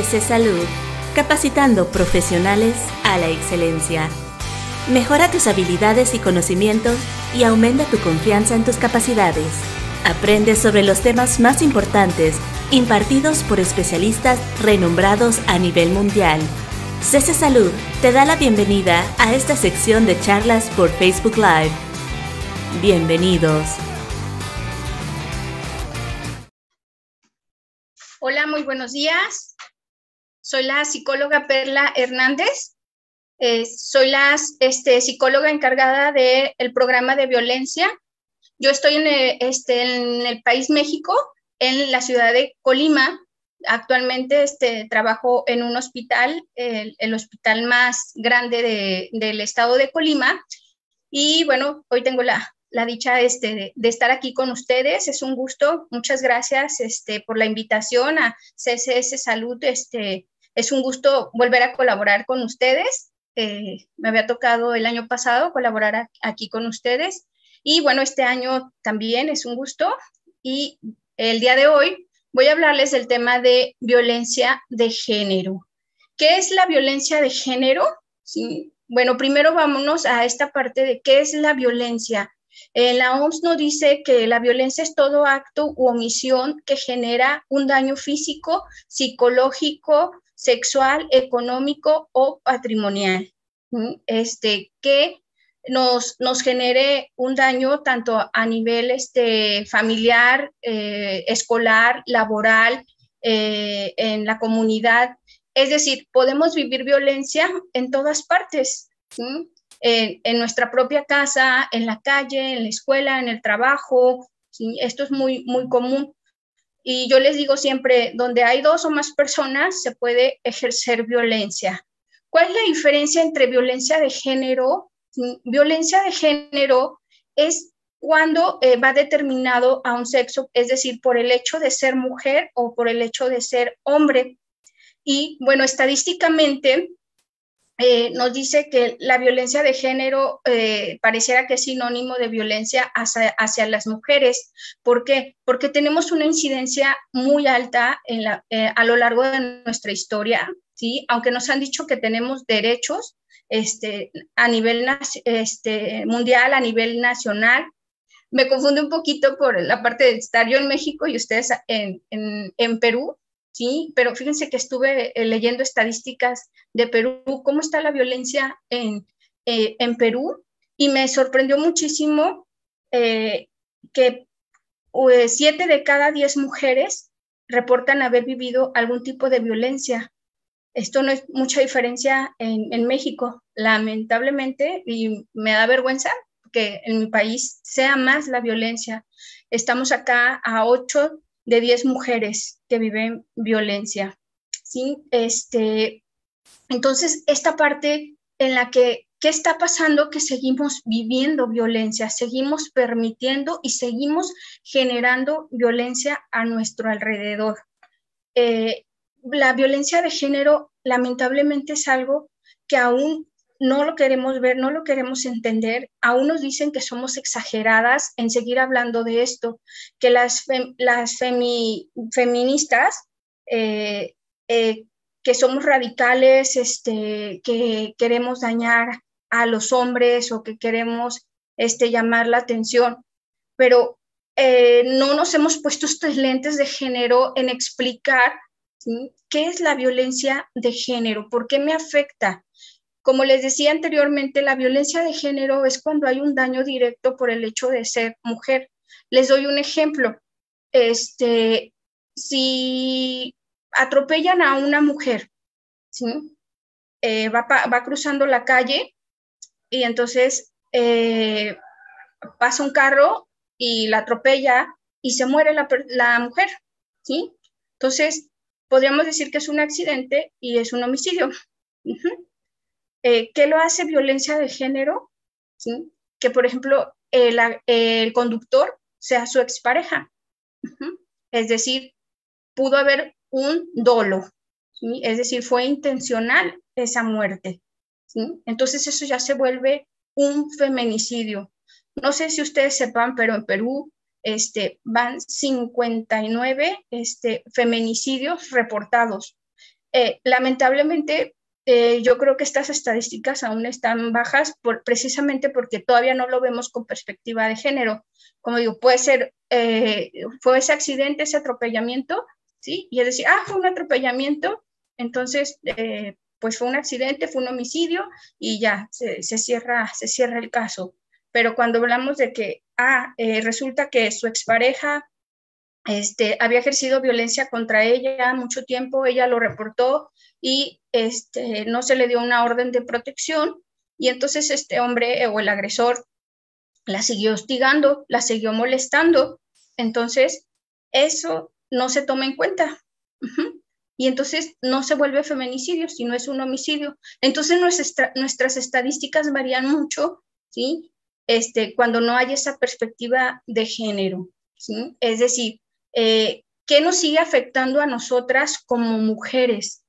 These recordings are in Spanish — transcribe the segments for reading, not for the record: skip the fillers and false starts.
CC Salud, capacitando profesionales a la excelencia. Mejora tus habilidades y conocimientos y aumenta tu confianza en tus capacidades. Aprende sobre los temas más importantes impartidos por especialistas renombrados a nivel mundial. CC Salud te da la bienvenida a esta sección de charlas por Facebook Live. Bienvenidos. Hola, muy buenos días. Soy la psicóloga Perla Hernández. Soy la psicóloga encargada del programa de violencia. Yo estoy en el país México, en la ciudad de Colima. Actualmente trabajo en un hospital, el hospital más grande del estado de Colima. Y bueno, hoy tengo la dicha de estar aquí con ustedes. Es un gusto. Muchas gracias por la invitación a CCS Salud. Es un gusto volver a colaborar con ustedes. Me había tocado el año pasado colaborar aquí con ustedes. Y bueno, este año también es un gusto. Y el día de hoy voy a hablarles del tema de violencia de género. ¿Qué es la violencia de género? ¿Sí? Bueno, primero vámonos a esta parte de qué es la violencia. La OMS nos dice que la violencia es todo acto u omisión que genera un daño físico, psicológico, sexual, económico o patrimonial. Que nos genere un daño tanto a nivel familiar, escolar, laboral, en la comunidad. Es decir, podemos vivir violencia en todas partes, ¿sí? En nuestra propia casa, en la calle, en la escuela, en el trabajo, ¿sí? Esto es muy, muy común. Y yo les digo siempre, donde hay dos o más personas, se puede ejercer violencia. ¿Cuál es la diferencia entre violencia de género? ¿Sí? Violencia de género es cuando va determinado a un sexo, es decir, por el hecho de ser mujer o por el hecho de ser hombre. Y bueno, estadísticamente nos dice que la violencia de género pareciera que es sinónimo de violencia hacia las mujeres. ¿Por qué? Porque tenemos una incidencia muy alta a lo largo de nuestra historia, ¿sí? Aunque nos han dicho que tenemos derechos a nivel mundial, a nivel nacional. Me confunde un poquito por la parte de estar yo en México y ustedes en Perú. Sí, pero fíjense que estuve leyendo estadísticas de Perú, cómo está la violencia en Perú, y me sorprendió muchísimo que 7 de cada 10 mujeres reportan haber vivido algún tipo de violencia. Esto no es mucha diferencia en México, lamentablemente, y me da vergüenza que en mi país sea más la violencia. Estamos acá a 8 de 10 mujeres que viven violencia, ¿sí? Entonces, esta parte en la que, ¿qué está pasando? Que seguimos viviendo violencia, seguimos permitiendo y seguimos generando violencia a nuestro alrededor. La violencia de género, lamentablemente, es algo que aún no lo queremos ver, no lo queremos entender. Aún nos dicen que somos exageradas en seguir hablando de esto, que las feministas, que somos radicales, que queremos dañar a los hombres o que queremos llamar la atención, pero no nos hemos puesto estos lentes de género en explicar, ¿sí?, qué es la violencia de género, por qué me afecta. Como les decía anteriormente, la violencia de género es cuando hay un daño directo por el hecho de ser mujer. Les doy un ejemplo. Si atropellan a una mujer, ¿sí?, va cruzando la calle y entonces pasa un carro y la atropella y se muere la mujer, ¿sí? Entonces, podríamos decir que es un accidente y es un homicidio. ¿Qué lo hace violencia de género? ¿Sí? Que, por ejemplo, el conductor sea su expareja. Es decir, pudo haber un dolo, ¿sí? Es decir, fue intencional esa muerte, ¿sí? Entonces eso ya se vuelve un feminicidio. No sé si ustedes sepan, pero en Perú van 59 feminicidios reportados. Lamentablemente, yo creo que estas estadísticas aún están bajas precisamente porque todavía no lo vemos con perspectiva de género. Como digo, puede ser, fue ese accidente, ese atropellamiento, ¿sí? Y es decir, fue un atropellamiento, entonces, pues fue un accidente, fue un homicidio y ya, se cierra el caso. Pero cuando hablamos de que, resulta que su expareja había ejercido violencia contra ella mucho tiempo, ella lo reportó y no se le dio una orden de protección y entonces este hombre o el agresor la siguió hostigando, la siguió molestando, entonces eso no se toma en cuenta. Y entonces no se vuelve feminicidio, sino es un homicidio. Entonces nuestras estadísticas varían mucho, ¿sí? Cuando no hay esa perspectiva de género, ¿sí? Es decir, ¿qué nos sigue afectando a nosotras como mujeres?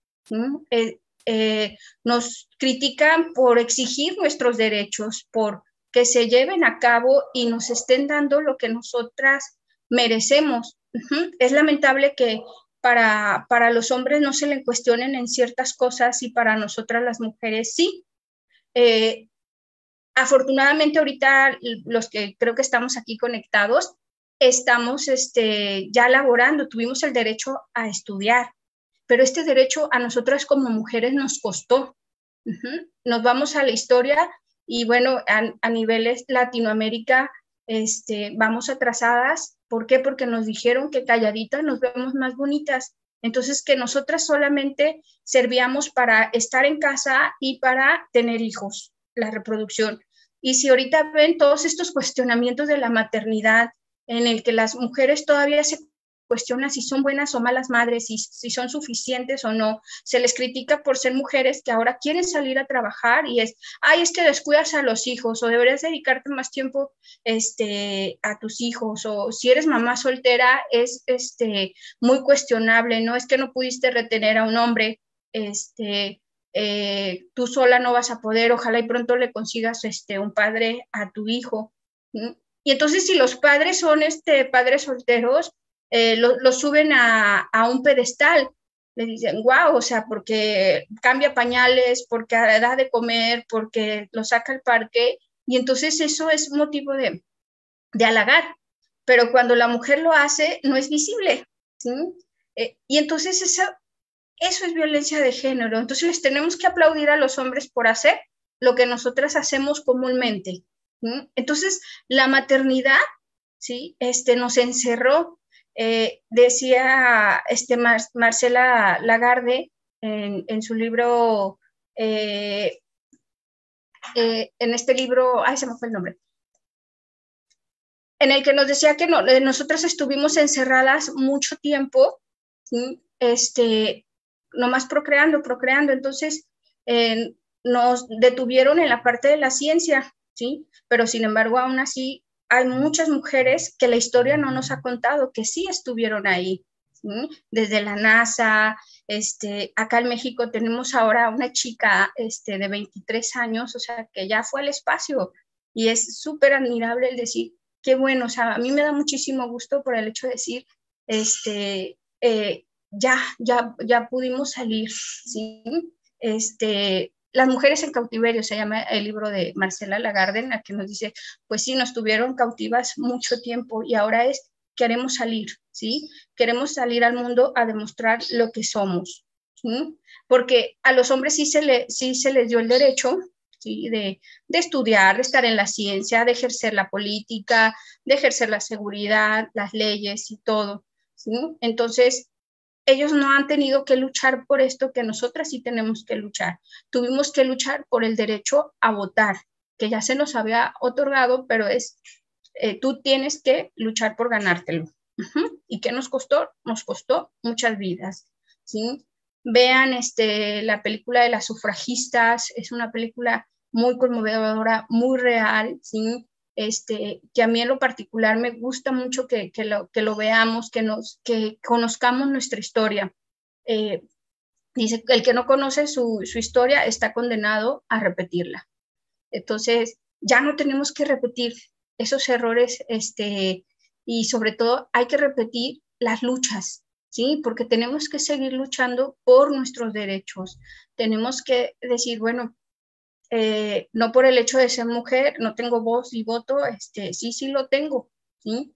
Nos critican por exigir nuestros derechos, por que se lleven a cabo y nos estén dando lo que nosotras merecemos. Es lamentable que para los hombres no se le cuestionen en ciertas cosas y para nosotras las mujeres sí. Afortunadamente ahorita los que creo que estamos aquí conectados, estamos ya laborando, tuvimos el derecho a estudiar, pero este derecho a nosotras como mujeres nos costó. Nos vamos a la historia y bueno, a niveles Latinoamérica vamos atrasadas. ¿Por qué? Porque nos dijeron que calladitas nos vemos más bonitas. Entonces, que nosotras solamente servíamos para estar en casa y para tener hijos, la reproducción. Y si ahorita ven todos estos cuestionamientos de la maternidad, en el que las mujeres todavía se cuestionan si son buenas o malas madres, si son suficientes o no, se les critica por ser mujeres que ahora quieren salir a trabajar y es que descuidas a los hijos o deberías dedicarte más tiempo a tus hijos, o si eres mamá soltera es muy cuestionable, ¿no? Es que no pudiste retener a un hombre, tú sola no vas a poder, ojalá y pronto le consigas un padre a tu hijo. Y entonces si los padres son padres solteros, lo suben a un pedestal, le dicen, wow, o sea, porque cambia pañales, porque da de comer, porque lo saca al parque, y entonces eso es motivo de halagar, pero cuando la mujer lo hace, no es visible, ¿sí? Y entonces eso es violencia de género. Entonces les tenemos que aplaudir a los hombres por hacer lo que nosotras hacemos comúnmente. ¿Sí? Entonces la maternidad, ¿sí? Nos encerró. Decía Marcela Lagarde en su libro, en este libro, se me fue el nombre, en el que nos decía que nosotras estuvimos encerradas mucho tiempo, ¿sí? Nomás procreando, entonces nos detuvieron en la parte de la ciencia, ¿sí? Pero sin embargo, aún así, hay muchas mujeres que la historia no nos ha contado, que sí estuvieron ahí, ¿sí? Desde la NASA, acá en México tenemos ahora una chica de 23 años, o sea, que ya fue al espacio, y es súper admirable el decir, qué bueno, o sea, a mí me da muchísimo gusto por el hecho de decir, ya pudimos salir, ¿sí? Las mujeres en cautiverio, se llama el libro de Marcela Lagarde, en la que nos dice, pues sí, nos tuvieron cautivas mucho tiempo y ahora queremos salir, ¿sí? Queremos salir al mundo a demostrar lo que somos, ¿sí? Porque a los hombres sí se les dio el derecho, ¿sí? de estudiar, de estar en la ciencia, de ejercer la política, de ejercer la seguridad, las leyes y todo, ¿sí? Entonces, ellos no han tenido que luchar por esto que nosotras sí tenemos que luchar. Tuvimos que luchar por el derecho a votar, que ya se nos había otorgado, pero tú tienes que luchar por ganártelo. ¿Y qué nos costó? Nos costó muchas vidas, ¿sí? Vean la película de las sufragistas, es una película muy conmovedora, muy real, ¿sí? Que a mí en lo particular me gusta mucho que lo veamos, que conozcamos nuestra historia. Dice, el que no conoce su historia está condenado a repetirla. Entonces, ya no tenemos que repetir esos errores, y sobre todo hay que repetir las luchas, ¿sí? Porque tenemos que seguir luchando por nuestros derechos. Tenemos que decir, bueno, no por el hecho de ser mujer, no tengo voz y voto, sí lo tengo, ¿sí?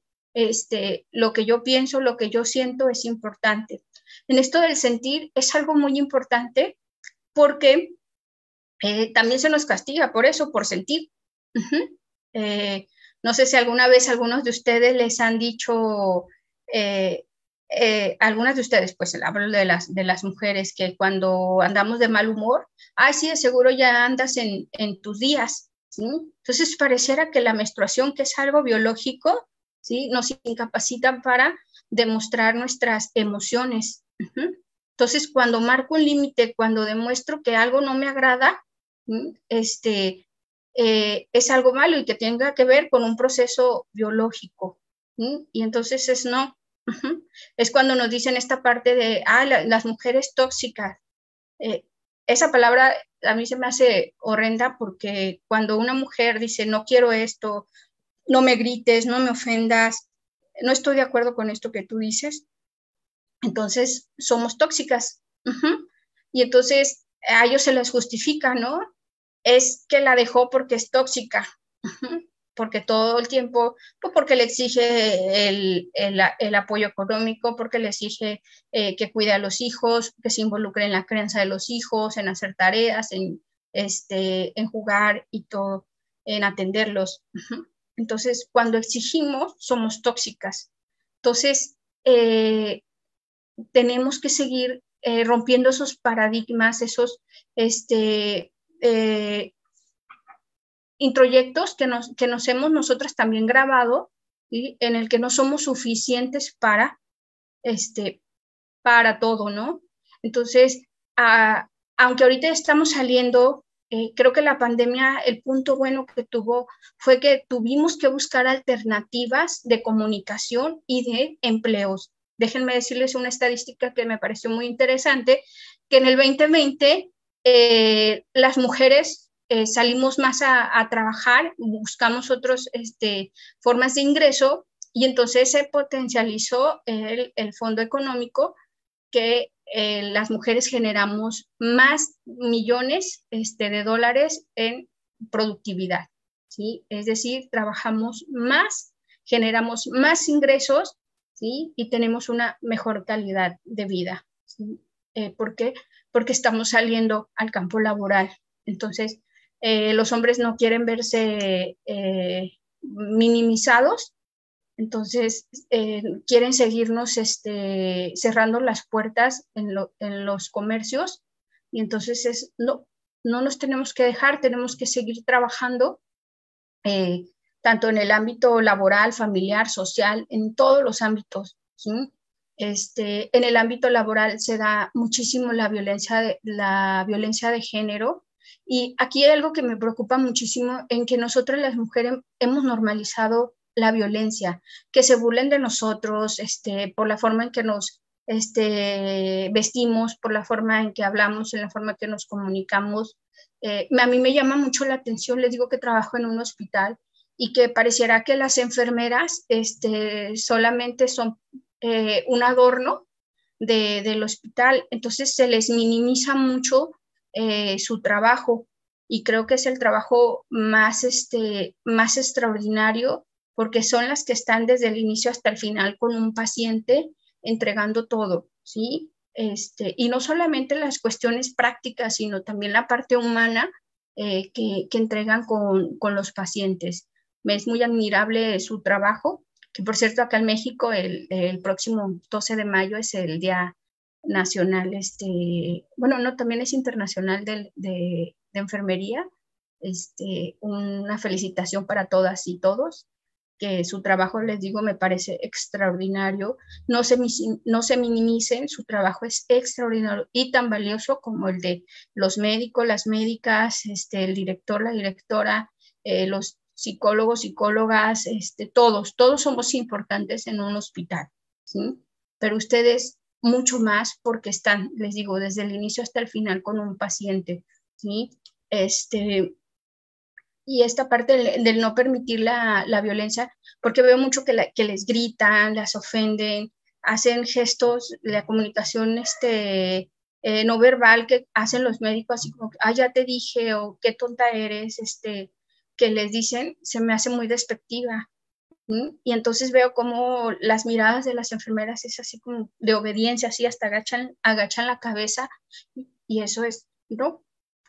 Lo que yo pienso, lo que yo siento es importante. En esto del sentir es algo muy importante porque también se nos castiga por eso, por sentir. No sé si alguna vez algunos de ustedes les han dicho, algunas de ustedes, pues hablo de las mujeres, que cuando andamos de mal humor, ay, sí, de seguro ya andas en tus días, ¿sí? Entonces pareciera que la menstruación, que es algo biológico, ¿sí? Nos incapacita para demostrar nuestras emociones. Entonces, cuando marco un límite, cuando demuestro que algo no me agrada, es algo malo y que tenga que ver con un proceso biológico. Y entonces es no. Es cuando nos dicen esta parte de, las mujeres tóxicas. Esa palabra a mí se me hace horrenda porque cuando una mujer dice, no quiero esto, no me grites, no me ofendas, no estoy de acuerdo con esto que tú dices, entonces somos tóxicas. Y entonces a ellos se les justifica, ¿no? Es que la dejó porque es tóxica, porque todo el tiempo, pues porque le exige el apoyo económico, porque le exige que cuide a los hijos, que se involucre en la crianza de los hijos, en hacer tareas, en jugar y todo, en atenderlos. Entonces, cuando exigimos, somos tóxicas. Entonces, tenemos que seguir rompiendo esos paradigmas, esos introyectos que nos hemos nosotras también grabado, ¿sí? En el que no somos suficientes para todo, ¿no? Entonces, aunque ahorita estamos saliendo, creo que la pandemia, el punto bueno que tuvo fue que tuvimos que buscar alternativas de comunicación y de empleos. Déjenme decirles una estadística que me pareció muy interesante, que en el 2020 las mujeres salimos más a trabajar, buscamos otras formas de ingreso y entonces se potencializó el fondo económico que las mujeres generamos más millones de dólares en productividad, ¿sí? Es decir, trabajamos más, generamos más ingresos, ¿sí? Y tenemos una mejor calidad de vida, ¿sí? ¿Por qué? Porque estamos saliendo al campo laboral. Entonces, los hombres no quieren verse minimizados, entonces, quieren seguirnos cerrando las puertas en los comercios y entonces no nos tenemos que dejar, tenemos que seguir trabajando eh, tanto en el ámbito laboral, familiar, social, en todos los ámbitos, ¿sí? En el ámbito laboral se da muchísimo la violencia de género y aquí hay algo que me preocupa muchísimo en que nosotras las mujeres hemos normalizado la violencia, que se burlen de nosotros por la forma en que nos vestimos, por la forma en que hablamos, en la forma en que nos comunicamos. A mí me llama mucho la atención, les digo que trabajo en un hospital y que pareciera que las enfermeras solamente son un adorno del hospital, entonces se les minimiza mucho su trabajo y creo que es el trabajo más extraordinario porque son las que están desde el inicio hasta el final con un paciente entregando todo, ¿sí? Y no solamente las cuestiones prácticas, sino también la parte humana que entregan con los pacientes. Me es muy admirable su trabajo, que por cierto acá en México el próximo 12 de mayo es el Día Nacional, bueno, no, también es internacional de enfermería. Una felicitación para todas y todos, que su trabajo, les digo, me parece extraordinario. No se minimicen, su trabajo es extraordinario y tan valioso como el de los médicos, las médicas, el director, la directora, los psicólogos, psicólogas, todos somos importantes en un hospital, ¿sí? Pero ustedes mucho más porque están, les digo, desde el inicio hasta el final con un paciente, ¿sí? Y esta parte del no permitir la violencia, porque veo mucho que les gritan, las ofenden. hacen gestos, la comunicación no verbal que hacen los médicos, así como, ya te dije, o qué tonta eres, que les dicen, se me hace muy despectiva. Y entonces veo como las miradas de las enfermeras es así como de obediencia, así hasta agachan la cabeza, y eso es, ¿no?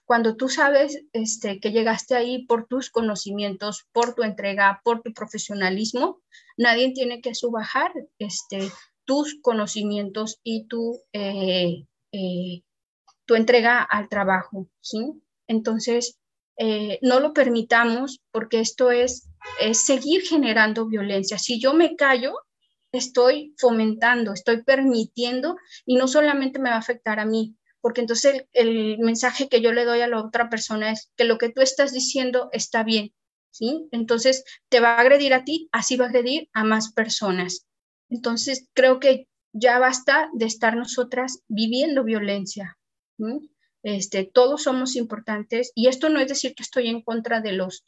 Cuando tú sabes que llegaste ahí por tus conocimientos, por tu entrega, por tu profesionalismo, nadie tiene que subajar tus conocimientos y tu entrega al trabajo, ¿sí? Entonces, no lo permitamos, porque esto es seguir generando violencia. Si yo me callo, estoy fomentando, estoy permitiendo, y no solamente me va a afectar a mí, porque entonces el mensaje que yo le doy a la otra persona es que lo que tú estás diciendo está bien, ¿sí? Entonces te va a agredir a ti, así va a agredir a más personas. Entonces creo que ya basta de estar nosotras viviendo violencia, ¿sí? Todos somos importantes, y esto no es decir que estoy en contra de los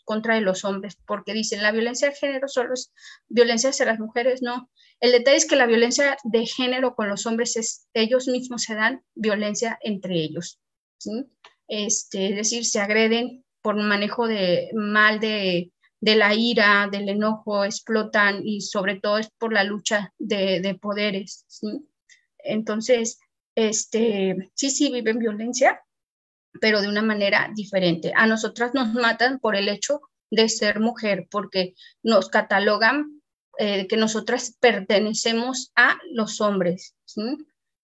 hombres, porque dicen la violencia de género solo es violencia hacia las mujeres. No, el detalle es que la violencia de género con los hombres es, ellos mismos se dan violencia entre ellos, ¿sí? Es decir, se agreden por manejo mal de la ira, del enojo, explotan, y sobre todo es por la lucha de poderes, ¿sí? Entonces, sí viven violencia, pero de una manera diferente. A nosotras nos matan por el hecho de ser mujer, porque nos catalogan que nosotras pertenecemos a los hombres, ¿sí?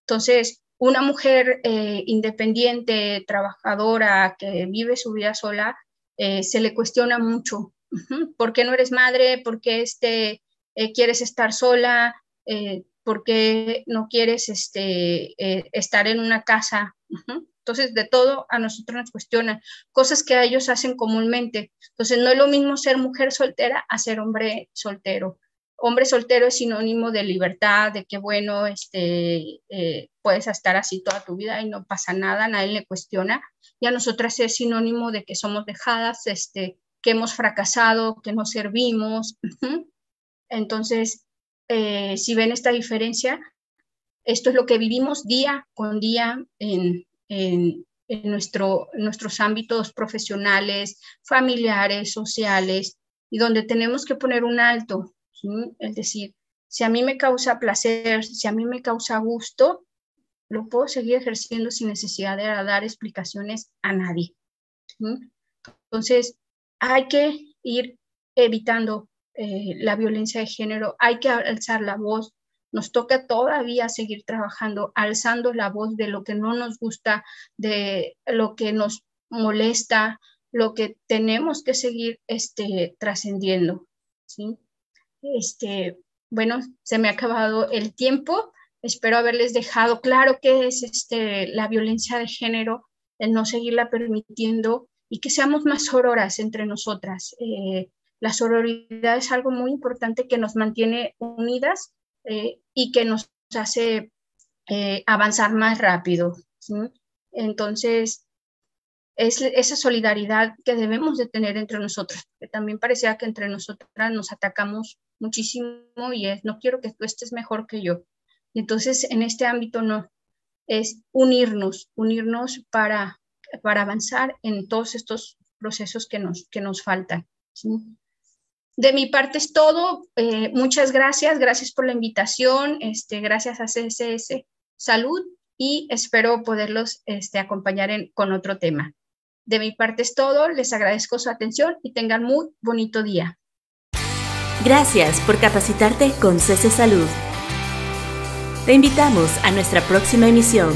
Entonces, una mujer independiente, trabajadora, que vive su vida sola, se le cuestiona mucho. ¿Por qué no eres madre? ¿Por qué quieres estar sola? ¿Por qué no quieres estar en una casa? Entonces, de todo a nosotros nos cuestionan, cosas que a ellos hacen comúnmente. Entonces, no es lo mismo ser mujer soltera a ser hombre soltero. Hombre soltero es sinónimo de libertad, de que, bueno, puedes estar así toda tu vida y no pasa nada, nadie le cuestiona. Y a nosotras es sinónimo de que somos dejadas, que hemos fracasado, que no servimos. Entonces, si ven esta diferencia, esto es lo que vivimos día con día en nuestros ámbitos profesionales, familiares, sociales, y donde tenemos que poner un alto, ¿sí? Es decir, si a mí me causa placer, si a mí me causa gusto, lo puedo seguir ejerciendo sin necesidad de dar explicaciones a nadie, ¿sí? Entonces, hay que ir evitando la violencia de género, hay que alzar la voz. Nos toca todavía seguir trabajando, alzando la voz de lo que no nos gusta, de lo que nos molesta, lo que tenemos que seguir trascendiendo, ¿sí? Bueno, se me ha acabado el tiempo. Espero haberles dejado claro qué es la violencia de género, el no seguirla permitiendo, y que seamos más sororas entre nosotras. La sororidad es algo muy importante que nos mantiene unidas, y que nos hace avanzar más rápido, ¿sí? Entonces, es esa solidaridad que debemos de tener entre nosotros, que también parecía que entre nosotras nos atacamos muchísimo, y no quiero que tú estés mejor que yo. Y entonces, en este ámbito no, es unirnos para avanzar en todos estos procesos que nos faltan, ¿sí? De mi parte es todo. Muchas gracias por la invitación, gracias a CSS Salud, y espero poderlos acompañar con otro tema. De mi parte es todo, les agradezco su atención y tengan muy bonito día. Gracias por capacitarte con CC Salud. Te invitamos a nuestra próxima emisión.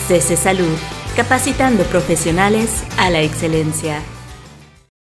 CC Salud, capacitando profesionales a la excelencia.